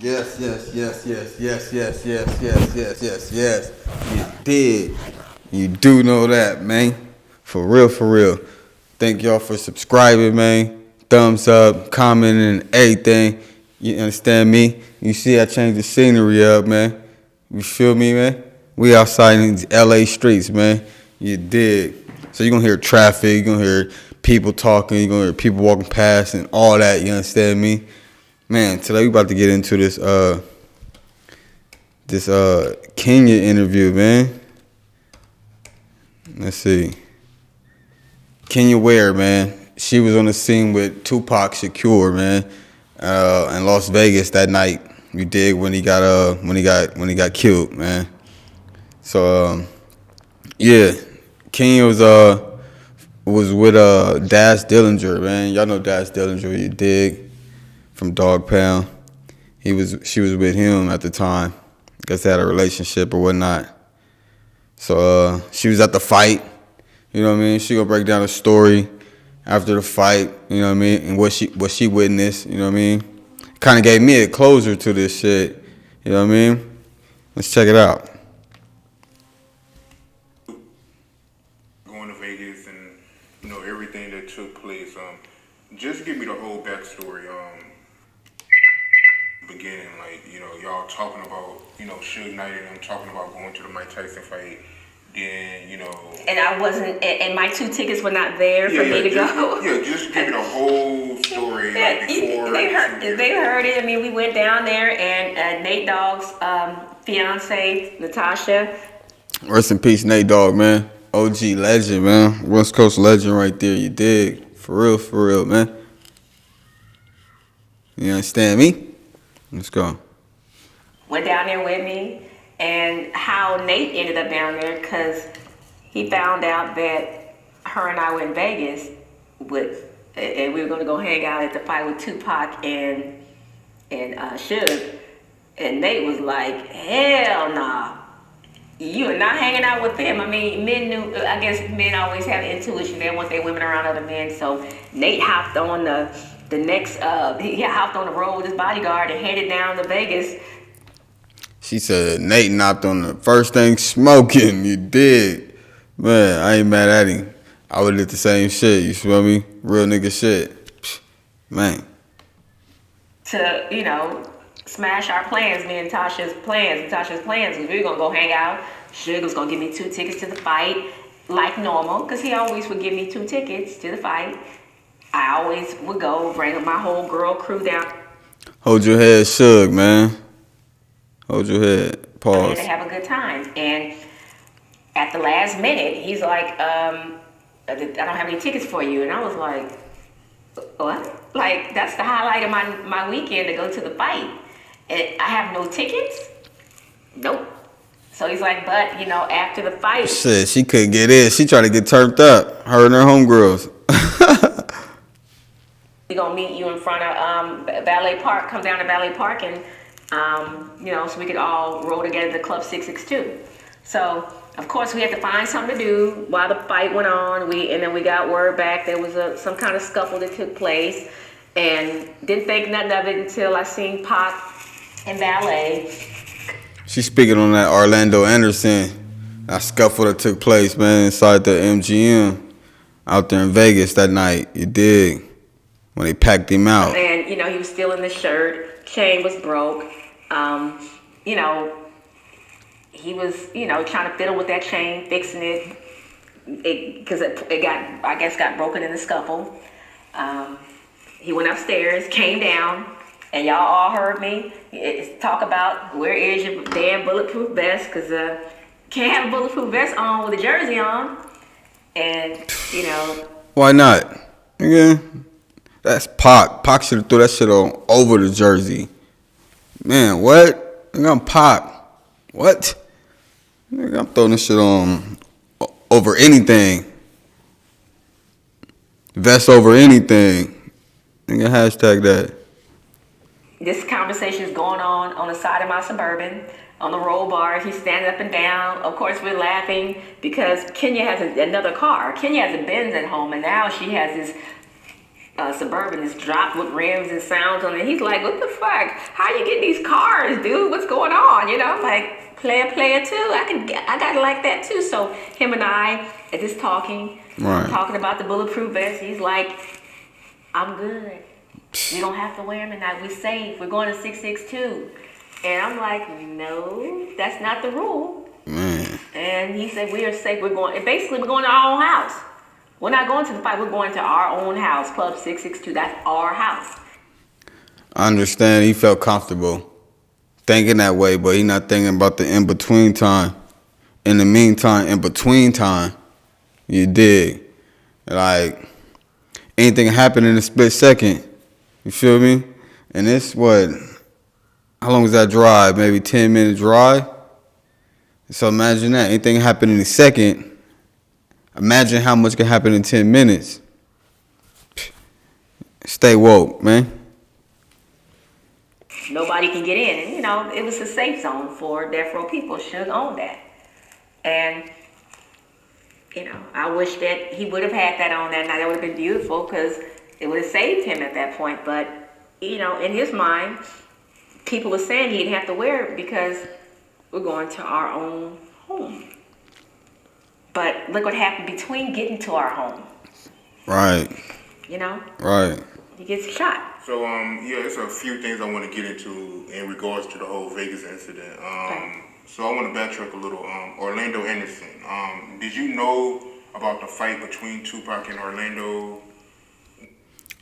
Yes, yes, yes, yes, yes, yes, yes, yes, yes, yes, yes. You did. You do know that, man. For real, for real. Thank y'all for subscribing, man. Thumbs up, commenting, and everything. You understand me? You see, I changed the scenery up, man. You feel me, man? We outside in these LA streets, man. You dig. So you're gonna hear traffic, you're gonna hear people talking, you're gonna hear people walking past and all that, you understand me? Man, today we about to get into this Kenya interview, man. Let's see. Kenya Ware, man. She was on the scene with Tupac Shakur, man, in Las Vegas that night. You dig when he got killed, man. So yeah, Kenya was with Dash Dillinger, man. Y'all know Dash Dillinger, you dig, from Dog Pound. She was with him at the time. Guess they had a relationship or whatnot. So she was at the fight. You know what I mean? She gonna break down the story after the fight. You know what I mean? And what she witnessed. You know what I mean? Kind of gave me a closure to this shit. You know what I mean? Let's check it out. Going to Vegas and everything that took place. Just give me the whole backstory. Beginning, like y'all talking about Suge Knight and them talking about going to the Mike Tyson fight. Then and I wasn't, and my 2 tickets were not there for me to go. Yeah, just give me the whole story. Yeah, like before they heard it. I mean, we went down there, and Nate Dogg's fiance, Natasha. Rest in peace, Nate Dogg, man. OG legend, man. West Coast legend right there. You dig? For real, man. You understand me? Let's go. Went down there with me, and how Nate ended up down there because he found out that her and I were in Vegas and we were going to go hang out at the fight with Tupac and Suge, and Nate was like, "Hell nah, you are not hanging out with them." I mean, men knew. I guess men always have intuition. They don't want their women around other men. So Nate hopped on the next. He hopped on the road with his bodyguard and headed down to Vegas. She said Nate knocked on the first thing smoking. You dig? Man, I ain't mad at him. I would did the same shit. You feel me? Real nigga shit. Man. To smash our plans, me and Tasha's plans. Tasha's plans was we were gonna go hang out. Suge was gonna give me 2 tickets to the fight, like normal, because he always would give me 2 tickets to the fight. I always would go, bring my whole girl crew down. Hold your head, Suge, man. Hold your head. Pause. To have a good time. And at the last minute, he's like, I don't have any tickets for you. And I was like, what? Like, that's the highlight of my weekend, to go to the fight. And I have no tickets? Nope. So he's like, but, after the fight. Shit, she couldn't get in. She tried to get turned up. Her and her homegirls. We're going to meet you in front of Ballet Park. Come down to Ballet Park and, so we could all roll together to Club 662. So, of course, we had to find something to do while the fight went on. And then we got word back there was some kind of scuffle that took place. And didn't think nothing of it until I seen Pac and Ballet. She's speaking on that Orlando Anderson, that scuffle that took place, man, inside the MGM out there in Vegas that night. You dig? When they packed him out. And, he was still in the shirt. Chain was broke. He was, trying to fiddle with that chain, fixing it. Because it got broken in the scuffle. He went upstairs, came down, and y'all all heard me talk about where is your damn bulletproof vest, because can't have a bulletproof vest on with a jersey on. And, Why not? Yeah. That's Pac. Pac should have threw that shit on over the jersey. Man, what? Nigga, I'm Pac. What? Nigga, I'm throwing this shit on over anything. Vest over anything. Nigga, hashtag that. This conversation is going on the side of my Suburban, on the roll bars. He's standing up and down. Of course, we're laughing because Kenya has another car. Kenya has a Benz at home, and now she has this Suburban is dropped with rims and sounds on it. He's like, what the fuck? How you get these cars, dude? What's going on? You know, I'm like, player too. I got it like that too. So him and I are just talking, talking about the bulletproof vest. He's like, I'm good. We don't have to wear them tonight. We're safe. We're going to 662. And I'm like, no, that's not the rule. Man. And he said, we are safe. We're going to our own house. We're not going to the fight. We're going to our own house, Club 662. That's our house. I understand he felt comfortable thinking that way, but he not thinking about the in-between time. In the meantime, in between time, you dig. Like, anything happen in a split second. You feel me? And it's what? How long is that drive? Maybe 10-minute drive? So imagine that. Anything happen in a second. Imagine how much can happen in 10 minutes. Stay woke, man. Nobody can get in. And, you know, it was a safe zone for death row people. Should own that. And, you know, I wish that he would have had that on that night. That would have been beautiful because it would have saved him at that point. But, you know, in his mind, people were saying he didn't have to wear it because we're going to our own home. But look what happened between getting to our home. Right. You know? Right. He gets shot. So, yeah, there's a few things I want to get into in regards to the whole Vegas incident. So I want to backtrack a little. Orlando Anderson. Did you know about the fight between Tupac and Orlando?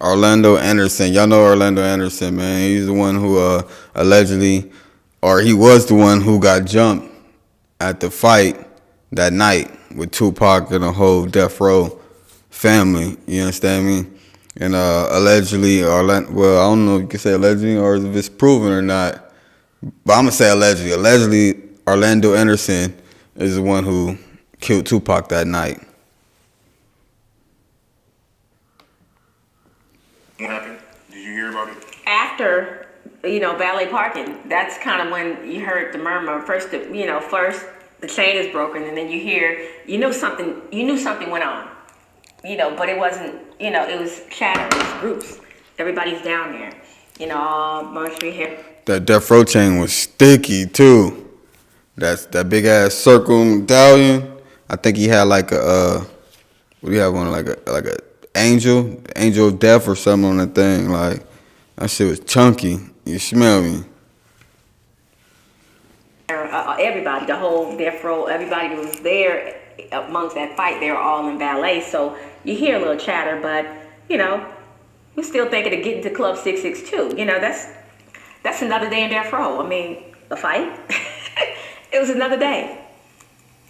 Orlando Anderson. Y'all know Orlando Anderson, man. He's the one who allegedly, or he was the one who got jumped at the fight that night with Tupac and the whole death row family. You understand me? And allegedly, Orlando, well, I don't know if you can say allegedly or if it's proven or not, but I'm going to say allegedly. Allegedly, Orlando Anderson is the one who killed Tupac that night. What happened? Did you hear about it? After, you know, valet parking, that's kind of when you heard the murmur. First the chain is broken, and then you knew something went on. You know, but it wasn't, you know, it was chatter, it was groups. Everybody's down there. You know, all Marjorie here. That death row chain was sticky too. That's that big ass circle medallion. I think he had like a what do you have on, like a angel of death or something on that thing. Like, that shit was chunky. You smell me? Everybody, the whole death row, everybody that was there amongst that fight, they were all in ballet. So you hear a little chatter, but, you know, we're still thinking of getting to Club 662. You know, that's another day in death row. I mean, a fight? It was another day.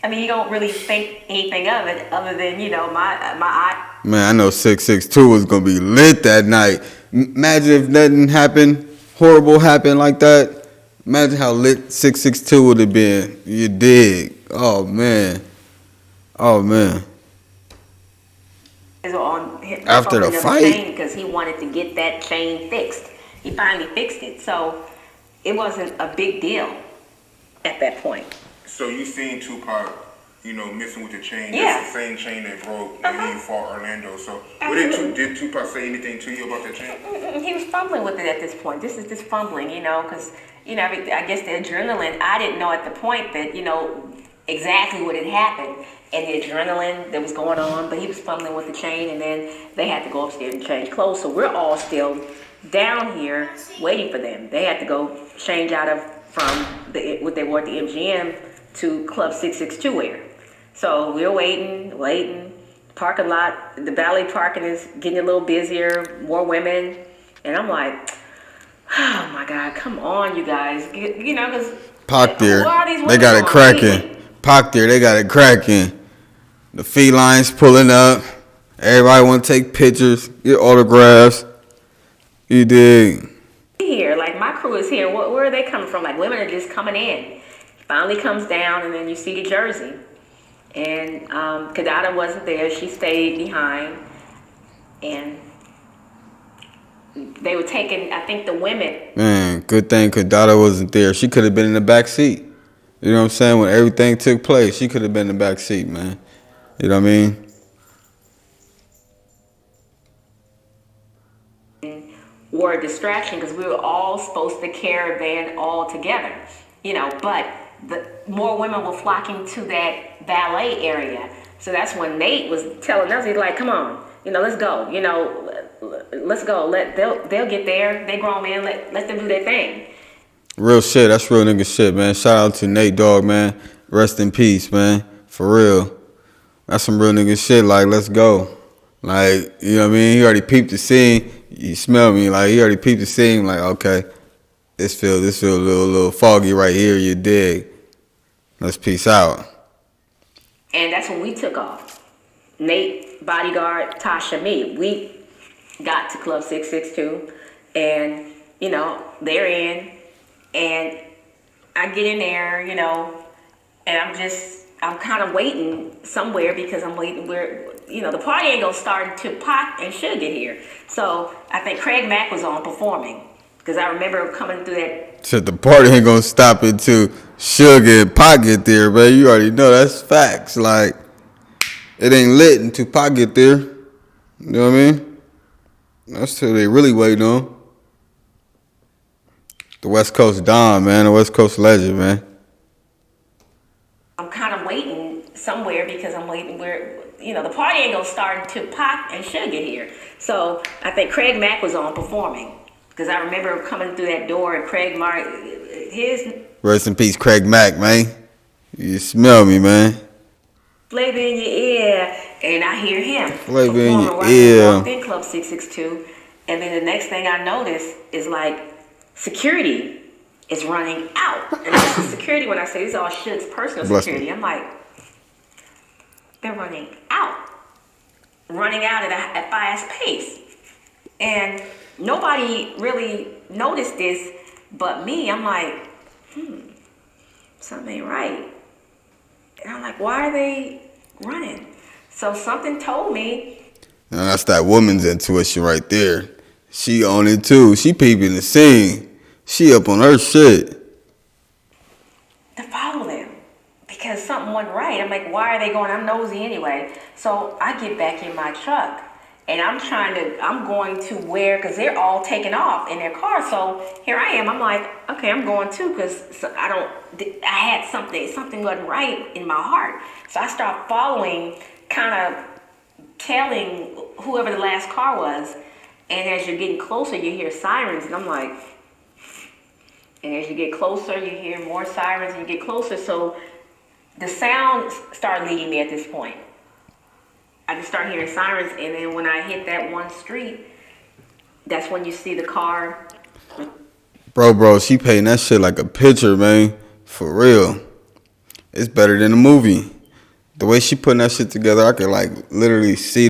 I mean, you don't really think anything of it other than, you know, my eye. Man, I know 662 was going to be lit that night. Imagine if nothing happened, horrible happened like that. Imagine how lit 662 would have been. You dig? Oh, man. Oh, man. After the fight? Because he wanted to get that chain fixed. He finally fixed it. So it wasn't a big deal at that point. So you seen Tupac, you know, messing with the chain. Yeah. That's the same chain that broke when he fought Orlando. So did Tupac say anything to you about that chain? He was fumbling with it at this point. This is just fumbling, you know, because, you know, I guess the adrenaline, I didn't know at the point that, you know, exactly what had happened and the adrenaline that was going on, but he was fumbling with the chain, and then they had to go upstairs and change clothes. So we're all still down here waiting for them. They had to go change out of from what they wore at the MGM to Club 662 area. So we're waiting, parking lot, the valet parking is getting a little busier, more women, and I'm like, oh my God, come on, you guys, you know, because Pac there, they got it cracking. Pac there, they got it cracking. The felines pulling up. Everybody want to take pictures, get autographs. You dig? Here, like my crew is here. Where are they coming from? Like women are just coming in. Finally comes down, and then you see the jersey. And Kadada wasn't there. She stayed behind. And they were taking, I think, the women. Man, good thing Kadada wasn't there. She could have been in the back seat. You know what I'm saying? When everything took place, she could have been in the back seat, man. You know what I mean? were a distraction because we were all supposed to caravan all together, but the more women were flocking to that ballet area. So that's when Nate was telling us, he's like, come on, let's go, let's go. They'll get there. They grown men, let them do their thing. Real shit. That's real nigga shit, man. Shout out to Nate Dogg, man. Rest in peace, man. For real. That's some real nigga shit. Like, let's go. Like, you know what I mean? He already peeped the scene. You smell me? Like, he already peeped the scene. Like, okay, this feel a little foggy right here. You dig? Let's peace out. And that's when we took off. Nate, bodyguard, Tasha, me. We got to Club 662, and they're in, and I get in there, and I'm kind of waiting somewhere because I'm waiting where, the party ain't gonna start until Pac and Suge get here. So I think Craig Mack was on performing because I remember coming through that. So the party ain't gonna stop until Suge and Pac get there, man. You already know that's facts. Like, it ain't lit until Pac get there. You know what I mean? That's till they really waiting on. The West Coast Don, man. The West Coast legend, man. I'm kind of waiting somewhere because I'm waiting where, the party ain't gonna start until Pac and Suge get here. So I think Craig Mack was on performing because I remember coming through that door and Craig Mack, Rest in peace, Craig Mack, man. You smell me, man. Flavor in your ear, and I hear him. Flavor in your right ear. Walked in Club 662, and then the next thing I notice is like security is running out. And this is security when I say this is all Suge's personal security. I'm like, they're running out at a fast pace, and nobody really noticed this but me. I'm like, something ain't right. And I'm like, why are they running? So something told me. And that's that woman's intuition right there. She on it too. She peeping the scene. She up on her shit. To follow them. Because something wasn't right. I'm like, why are they going? I'm nosy anyway. So I get back in my truck. And I'm going to where, because they're all taking off in their car. So here I am. I'm like, okay, I'm going too, because I had something wasn't right in my heart. So I start following, kind of telling whoever the last car was. And as you're getting closer, you hear sirens. And I'm like, and as you get closer, you hear more sirens and you get closer. So the sounds start leading me at this point. I just start hearing sirens, and then when I hit that one street, that's when you see the car. Bro, she painting that shit like a picture, man. For real. It's better than a movie. The way she putting that shit together, I could like literally see